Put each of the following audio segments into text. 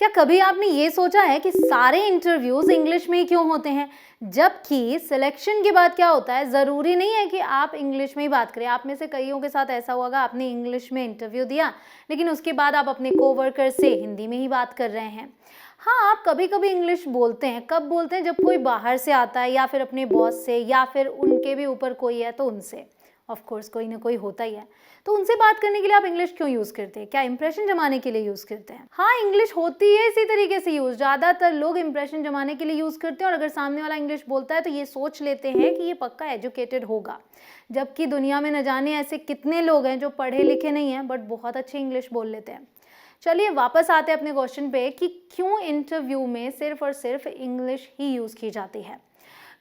क्या कभी आपने ये सोचा है कि सारे इंटरव्यूज इंग्लिश में ही क्यों होते हैं, जबकि सिलेक्शन के बाद क्या होता है, ज़रूरी नहीं है कि आप इंग्लिश में ही बात करें। आप में से कईयों के साथ ऐसा होगा, आपने इंग्लिश में इंटरव्यू दिया लेकिन उसके बाद आप अपने कोवर्कर से हिंदी में ही बात कर रहे हैं। हाँ, आप कभी कभी इंग्लिश बोलते हैं। कब बोलते हैं? जब कोई बाहर से आता है या फिर अपने बॉस से या फिर उनके भी ऊपर कोई है तो उनसे। ऑफ कोर्स कोई ना कोई होता ही है, तो उनसे बात करने के लिए आप इंग्लिश क्यों यूज़ करते हैं? क्या इंप्रेशन जमाने के लिए यूज़ करते हैं? हाँ, इंग्लिश होती है इसी तरीके से यूज़। ज़्यादातर लोग इंप्रेशन जमाने के लिए यूज़ करते हैं और अगर सामने वाला इंग्लिश बोलता है तो ये सोच लेते हैं कि ये पक्का एजुकेटेड होगा, जबकि दुनिया में न जाने ऐसे कितने लोग हैं जो पढ़े लिखे नहीं हैं बट बहुत अच्छी इंग्लिश बोल लेते हैं। चलिए वापस आते हैं अपने क्वेश्चन पे कि क्यों इंटरव्यू में सिर्फ और सिर्फ इंग्लिश ही यूज़ की जाती है।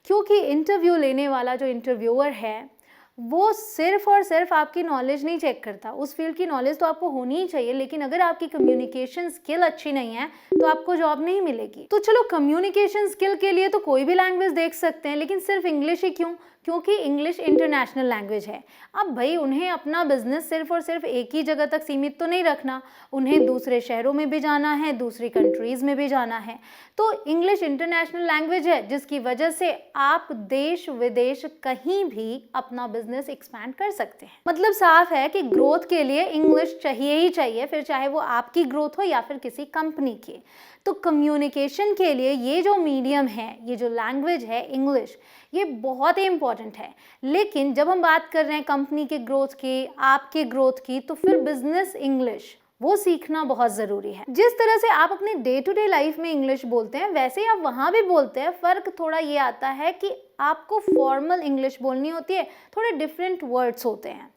क्योंकि इंटरव्यू लेने वाला जो इंटरव्यूअर है वो सिर्फ और सिर्फ आपकी नॉलेज नहीं चेक करता। उस फील्ड की नॉलेज तो आपको होनी ही चाहिए, लेकिन अगर आपकी कम्युनिकेशन स्किल अच्छी नहीं है तो आपको जॉब नहीं मिलेगी। तो चलो, कम्युनिकेशन स्किल के लिए तो कोई भी लैंग्वेज देख सकते हैं, लेकिन सिर्फ इंग्लिश ही क्यों? क्योंकि इंग्लिश इंटरनेशनल लैंग्वेज है। अब भाई उन्हें अपना बिजनेस सिर्फ और सिर्फ एक ही जगह तक सीमित तो नहीं रखना, उन्हें दूसरे शहरों में भी जाना है, दूसरी कंट्रीज में भी जाना है। तो इंग्लिश इंटरनेशनल लैंग्वेज है जिसकी वजह से आप देश विदेश कहीं भी अपना बिजनेस एक्सपैंड कर सकते हैं। मतलब साफ है कि ग्रोथ के लिए इंग्लिश चाहिए ही चाहिए, फिर चाहे वो आपकी ग्रोथ हो या फिर किसी कंपनी की। तो कम्युनिकेशन के लिए ये जो मीडियम है, ये जो लैंग्वेज है इंग्लिश, ये बहुत ही इंपॉर्टेंट है। लेकिन जब हम बात कर रहे हैं कंपनी के ग्रोथ की, आपके ग्रोथ की, तो फिर बिजनेस इंग्लिश वो सीखना बहुत ज़रूरी है। जिस तरह से आप अपने डे टू डे लाइफ में इंग्लिश बोलते हैं वैसे ही आप वहाँ भी बोलते हैं। फ़र्क थोड़ा ये आता है कि आपको फॉर्मल इंग्लिश बोलनी होती है, थोड़े डिफरेंट वर्ड्स होते हैं।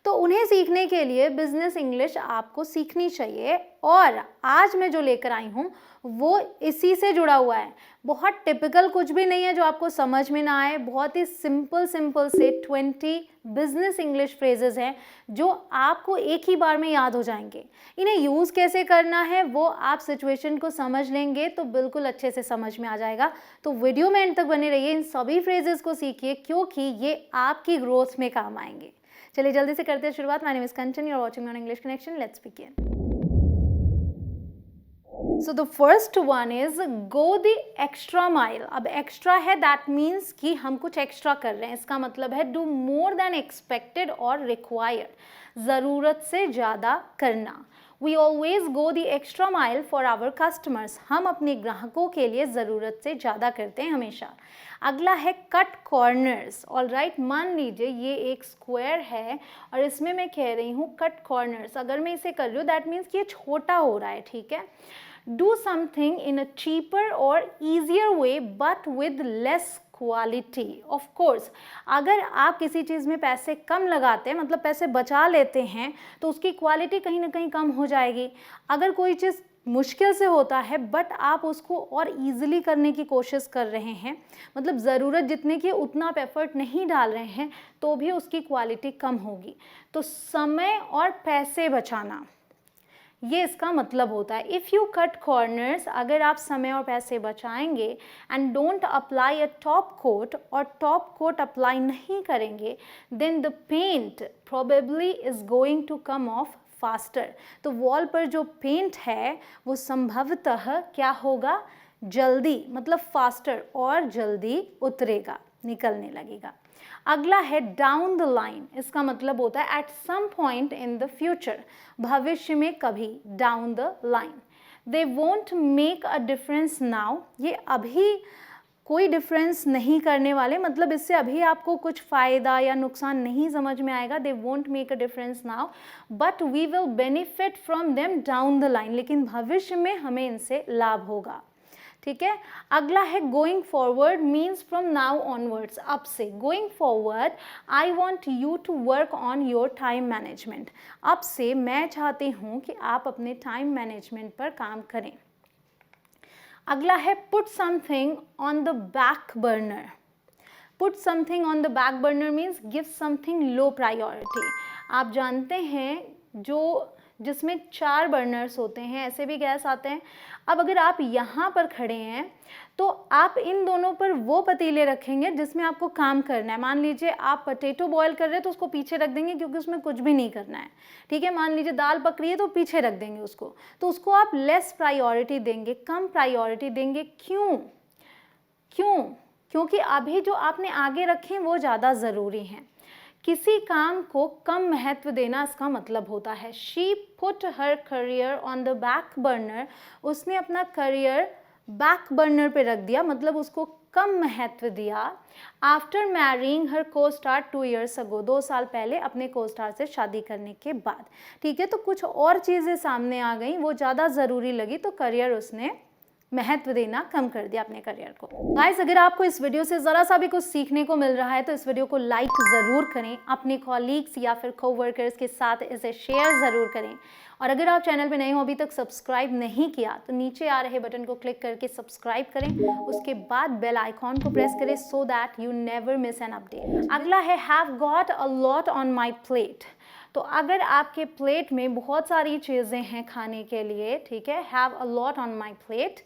तो उन्हें सीखने के लिए बिजनेस इंग्लिश आपको सीखनी चाहिए, और आज मैं जो लेकर आई हूँ वो इसी से जुड़ा हुआ है। बहुत टिपिकल कुछ भी नहीं है जो आपको समझ में ना आए। बहुत ही सिंपल से 20 बिजनेस इंग्लिश फ्रेजेस हैं जो आपको एक ही बार में याद हो जाएंगे। इन्हें यूज़ कैसे करना है वो आप सिचुएशन को समझ लेंगे तो बिल्कुल अच्छे से समझ में आ जाएगा। तो वीडियो में एंड तक बने रहिए, इन सभी फ्रेजेस को सीखिए क्योंकि ये आपकी ग्रोथ में काम आएंगे। चलिए जल्दी से करते हैं शुरुआत। My name is Kanchan, you are watching on English connection. Let's begin. So the first one is go the extra mile. अब एक्स्ट्रा है, दैट मीन्स कि हम कुछ एक्स्ट्रा कर रहे हैं। इसका मतलब है डू मोर देन एक्सपेक्टेड और रिक्वायर्ड, ज़रूरत से ज़्यादा करना। We always go the extra mile for our customers. हम अपने ग्राहकों के लिए ज़रूरत से ज़्यादा करते हैं हमेशा। अगला है कट कॉर्नर्स। ऑल राइट, मान लीजिए ये एक स्क्वायर है और इसमें मैं कह रही हूँ कट कॉर्नर्स। अगर मैं इसे कर रही हूँ दैट मीन्स कि ये छोटा हो रहा है, ठीक है। Do something in a cheaper और easier way but with less quality. Of course, अगर आप किसी चीज़ में पैसे कम लगाते हैं, मतलब पैसे बचा लेते हैं, तो उसकी क्वालिटी कहीं ना कहीं कम हो जाएगी। अगर कोई चीज़ मुश्किल से होता है बट आप उसको और इजीली करने की कोशिश कर रहे हैं, मतलब ज़रूरत जितने की उतना आप एफर्ट नहीं डाल रहे हैं, तो भी उसकी क्वालिटी कम होगी। तो समय और पैसे बचाना, ये इसका मतलब होता है। इफ़ यू कट कॉर्नर्स, अगर आप समय और पैसे बचाएंगे and don't apply a top coat, और टॉप कोट अप्लाई नहीं करेंगे, then the paint probably is going to come off faster. तो वॉल पर जो पेंट है वो संभवतः क्या होगा, जल्दी, मतलब फास्टर, और जल्दी उतरेगा, निकलने लगेगा। अगला है डाउन द लाइन। इसका मतलब होता है at some point in the future, भविष्य में कभी, down the line. They won't make a difference now, ये अभी कोई डिफरेंस नहीं करने वाले, मतलब इससे अभी आपको कुछ फ़ायदा या नुकसान नहीं समझ में आएगा। They won't make a difference now but we will benefit from them down the line, लेकिन भविष्य में हमें इनसे लाभ होगा, ठीक है। अगला है going forward, means from now onwards, अब से। Going forward, I want you to work on your time management. अब से मैं चाहती हूँ कि आप अपने टाइम मैनेजमेंट पर काम करें। अगला है put something on the back burner. Put something on the back burner means give something low priority. आप जानते हैं जो जिसमें 4 बर्नर्स होते हैं, ऐसे भी गैस आते हैं। अब अगर आप यहाँ पर खड़े हैं तो आप इन दोनों पर वो पतीले रखेंगे जिसमें आपको काम करना है। मान लीजिए आप पोटैटो बॉयल कर रहे हैं तो उसको पीछे रख देंगे क्योंकि उसमें कुछ भी नहीं करना है, ठीक है। मान लीजिए दाल पक रही है तो पीछे रख देंगे उसको, तो उसको आप लेस प्रायोरिटी देंगे, कम प्रायोरिटी देंगे। क्यों? क्योंकि अभी जो आपने आगे रखे हैं वो ज़्यादा ज़रूरी हैं। किसी काम को कम महत्व देना इसका मतलब होता है she put her career on the back burner, उसने अपना करियर बैक बर्नर पे रख दिया, मतलब उसको कम महत्व दिया। आफ्टर मैरिंग हर को स्टार 2 years ago, 2 साल पहले अपने को स्टार से शादी करने के बाद, ठीक है। तो कुछ और चीज़ें सामने आ गई, वो ज़्यादा ज़रूरी लगी तो करियर उसने महत्व देना कम कर दिया अपने करियर को। गाइस, अगर आपको इस वीडियो से ज़रा सा भी कुछ सीखने को मिल रहा है तो इस वीडियो को लाइक ज़रूर करें, अपने कॉलीग्स या फिर कोवर्कर्स के साथ इसे शेयर ज़रूर करें। और अगर आप चैनल पे नए हो, अभी तक सब्सक्राइब नहीं किया, तो नीचे आ रहे बटन को क्लिक करके सब्सक्राइब करें, उसके बाद बेल आइकॉन को प्रेस करें so that you never miss an update. अगला है have got a lot on my plate. तो अगर आपके प्लेट में बहुत सारी चीज़ें हैं खाने के लिए, ठीक है, have a lot on my plate,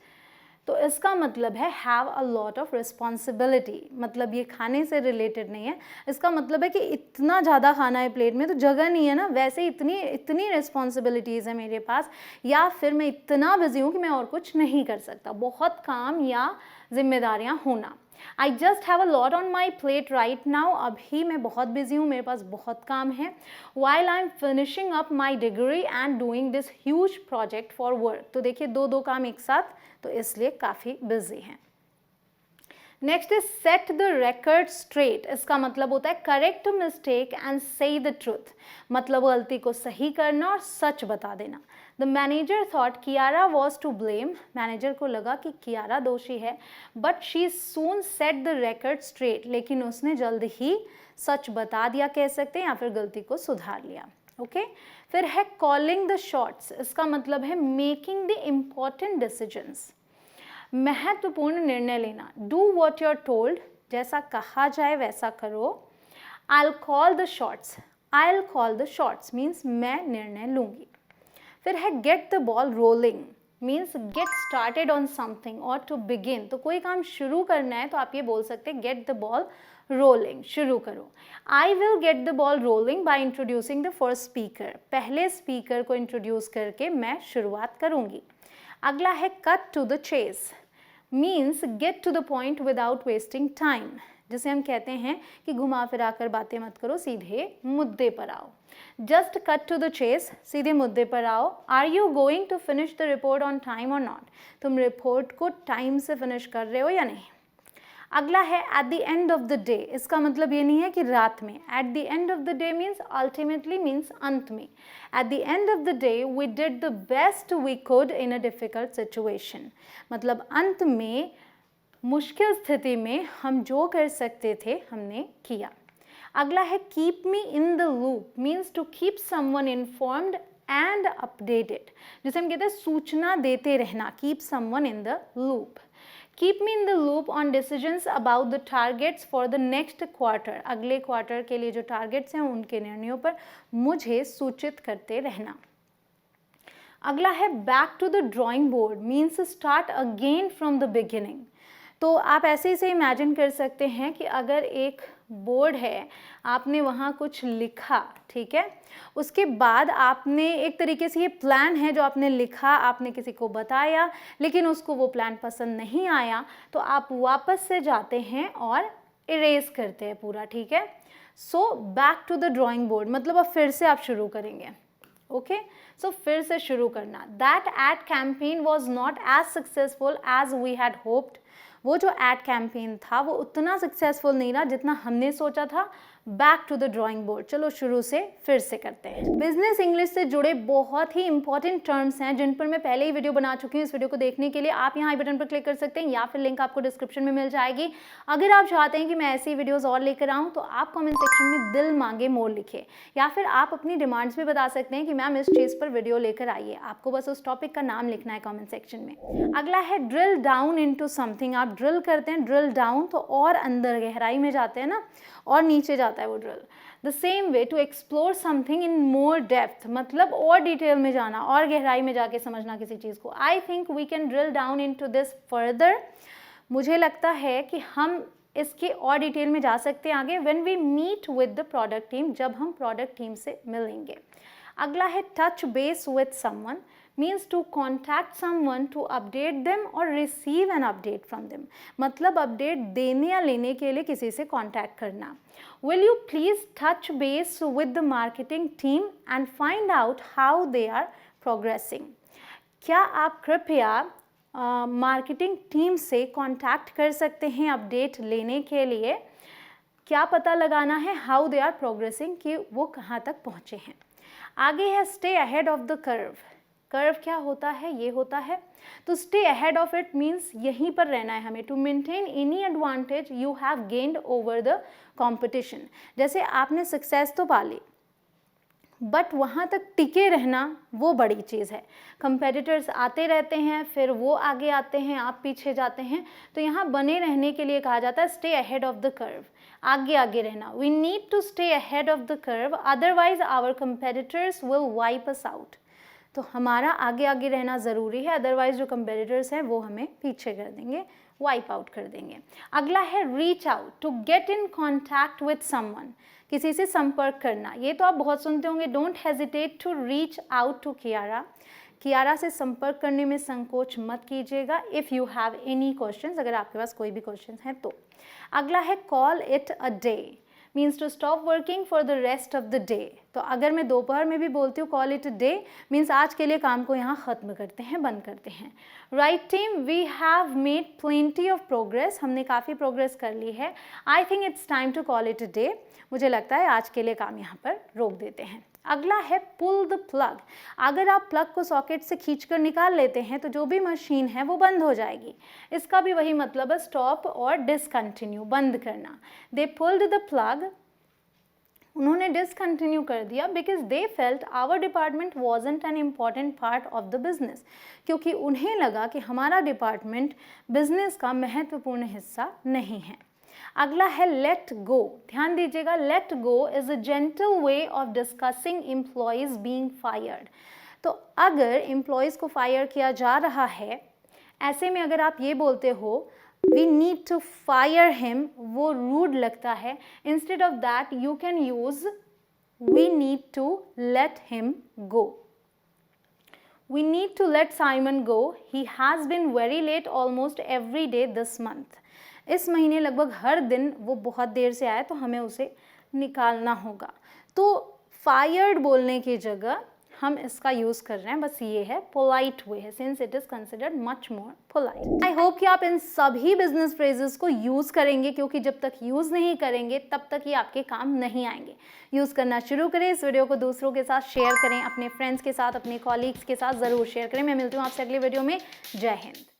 तो इसका मतलब है have a lot of responsibility. मतलब ये खाने से रिलेटेड नहीं है, इसका मतलब है कि इतना ज़्यादा खाना है प्लेट में तो जगह नहीं है ना, वैसे इतनी रिस्पॉन्सिबिलिटीज़ है मेरे पास, या फिर मैं इतना बिजी हूँ कि मैं और कुछ नहीं कर सकता। बहुत काम या जिम्मेदारियाँ होना। I just have a lot on my plate right now, अभी मैं बहुत बिजी हूँ, मेरे पास बहुत काम है। While I am finishing up my degree and doing this huge project for work. तो देखिए दो काम एक साथ, तो इसलिए काफ़ी बिजी हैं। Next is set the record straight. इसका मतलब होता है correct mistake and say the truth, मतलब गलती को सही करना और सच बता देना। The manager thought Kiara was to blame, manager को लगा कि कियारा दोषी है, but she soon set the record straight, लेकिन उसने जल्द ही सच बता दिया कह सकते हैं, या फिर गलती को सुधार लिया। ओके फिर है कॉलिंग द शॉट्स। इसका मतलब है मेकिंग द इम्पॉर्टेंट डिसीजंस, महत्वपूर्ण निर्णय लेना। Do what you are told, जैसा कहा जाए वैसा करो। I will call the shots, I will call the shots means मैं निर्णय लूंगी। फिर है get the ball rolling, means get started on something or to begin. तो कोई काम शुरू करना है तो आप ये बोल सकते हैं गेट द बॉल रोलिंग, शुरू करो। I will get the ball rolling by introducing the first speaker, पहले स्पीकर को इंट्रोड्यूस करके मैं शुरुआत करूंगी। अगला है cut to the chase, means get to the point without wasting time, जिसे हम कहते हैं कि घुमा फिरा कर बातें मत करो, सीधे मुद्दे पर आओ। Just cut to the chase, सीधे मुद्दे पर आओ। Are you going to finish the report on time or not, तुम रिपोर्ट को टाइम से फिनिश कर रहे हो या नहीं। अगला है at the end of the day. इसका मतलब ये नहीं है कि रात में, at the end of the day means ultimately, means अंत में। At the end of the day we did the best we could in a difficult situation, मतलब अंत में मुश्किल स्थिति में हम जो कर सकते थे हमने किया। अगला है keep me in the loop, means to keep someone informed and updated, जिसे हम कहते हैं सूचना देते रहना, keep someone in the loop. Keep me in the loop on decisions about the targets for the next quarter, अगले quarter के लिए जो टारगेट्स हैं उनके निर्णयों पर मुझे सूचित करते रहना। अगला है back to the drawing board, means start again from the beginning. तो आप ऐसे ही से इमेजिन कर सकते हैं कि अगर एक बोर्ड है, आपने वहाँ कुछ लिखा, ठीक है, उसके बाद आपने एक तरीके से ये प्लान है जो आपने लिखा, आपने किसी को बताया, लेकिन उसको वो प्लान पसंद नहीं आया, तो आप वापस से जाते हैं और इरेज करते हैं पूरा, ठीक है। So back to the drawing board मतलब अब फिर से आप शुरू करेंगे। ओके सो फिर से शुरू करना। That ad campaign was not as successful as we had hoped, वो जो एड कैंपेन था वो उतना सक्सेसफुल नहीं रहा जितना हमने सोचा था। Back to the drawing board, चलो शुरू से फिर से करते हैं। बिजनेस इंग्लिश से जुड़े बहुत ही इंपॉर्टेंट टर्म्स हैं जिन पर मैं पहले ही वीडियो बना चुकी हूँ। इस वीडियो को देखने के लिए आप यहाँ आई बटन पर क्लिक कर सकते हैं या फिर लिंक आपको डिस्क्रिप्शन में मिल जाएगी। अगर आप चाहते हैं कि मैं ऐसी वीडियोज़ और लेकर आऊँ तो आप कॉमेंट सेक्शन में दिल मांगे मोर लिखे, या फिर आप अपनी डिमांड्स भी बता सकते हैं कि मैम इस चीज़ पर वीडियो लेकर आइए। आपको बस उस टॉपिक का नाम लिखना है कॉमेंट सेक्शन में। अगला है ड्रिल डाउन इनटू समथिंग। आप ड्रिल करते हैं, ड्रिल डाउन तो और अंदर गहराई में जाते हैं ना, और नीचे जाते जाता है वो drill. The same way to explore something in more depth, मतलब और डिटेल में जाना और गहराई में जाके समझना किसी चीज़ को। I think we can drill down into this further. मुझे लगता है कि हम इसके और डिटेल में जा सकते हैं आगे when we meet with the product team, जब हम प्रोडक्ट टीम से मिलेंगे। अगला है touch base with someone, means to contact someone to update them और receive an update from them, मतलब अपडेट देने या लेने के लिए किसी से कॉन्टैक्ट करना। Will you please touch base with the marketing team and find out how they are progressing. क्या आप कृपया मार्केटिंग टीम से कॉन्टैक्ट कर सकते हैं अपडेट लेने के लिए, क्या पता लगाना है हाउ दे आर प्रोग्रेसिंग, कि वो कहाँ तक पहुँचे हैं। आगे है stay ahead of the curve. Curve क्या होता है, ये होता है तो stay ahead of it means यहीं पर रहना है हमें, to maintain any advantage you have gained over the competition. जैसे आपने सक्सेस तो पा ली बट वहाँ तक टिके रहना वो बड़ी चीज़ है। कंपेटिटर्स आते रहते हैं, फिर वो आगे आते हैं, आप पीछे जाते हैं, तो यहाँ बने रहने के लिए कहा जाता है stay ahead of the curve, आगे आगे रहना। We need to stay ahead of the curve otherwise our competitors will wipe us out. तो हमारा आगे आगे रहना ज़रूरी है, अदरवाइज जो कंपेटिटर्स हैं वो हमें पीछे कर देंगे, वाइप आउट कर देंगे। अगला है reach out, to get in contact with someone, किसी से संपर्क करना। ये तो आप बहुत सुनते होंगे, don't hesitate to reach out to Kiara. Kiara से संपर्क करने में संकोच मत कीजिएगा। If you have any questions, अगर आपके पास कोई भी क्वेश्चंस हैं तो। अगला है call it a day, means to stop working for the rest of the day. तो अगर मैं दोपहर में भी बोलती हूँ call it a day, means आज के लिए काम को यहाँ ख़त्म करते हैं, बंद करते हैं। Right team, we have made plenty of progress, हमने काफ़ी प्रोग्रेस कर ली है। I think it's time to call it a day, मुझे लगता है आज के लिए काम यहाँ पर रोक देते हैं। अगला है पुल द प्लग। अगर आप प्लग को सॉकेट से खींचकर निकाल लेते हैं तो जो भी मशीन है वो बंद हो जाएगी। इसका भी वही मतलब है, स्टॉप और डिसकंटिन्यू, बंद करना। दे पुल्ड द प्लग, उन्होंने डिसकंटिन्यू कर दिया because they felt our department wasn't an important part of the business, क्योंकि उन्हें लगा कि हमारा डिपार्टमेंट बिजनेस का महत्वपूर्ण हिस्सा नहीं है। अगला है लेट गो। ध्यान दीजिएगा, let go is a gentle way of discussing employees being fired. तो अगर एम्प्लॉयज़ को फायर किया जा रहा है, ऐसे में अगर आप ये बोलते हो we need to fire him, वो रूड लगता है। Instead of that you can use we need to let him go. We need to let Simon go, he has been very late almost every day this month. इस महीने लगभग हर दिन वो बहुत देर से आया, तो हमें उसे निकालना होगा। तो फायर्ड बोलने की जगह हम इसका यूज़ कर रहे हैं, बस ये है पोलाइट वे है, since it is considered much more polite. I hope कि आप इन सभी बिजनेस फ्रेजेस को यूज़ करेंगे, क्योंकि जब तक यूज़ नहीं करेंगे तब तक ये आपके काम नहीं आएंगे। यूज़ करना शुरू करें, इस वीडियो को दूसरों के साथ शेयर करें, अपने फ्रेंड्स के साथ, अपने कॉलीग्स के साथ ज़रूर शेयर करें। मैं मिलती हूँ आपसे अगले वीडियो में। जय हिंद।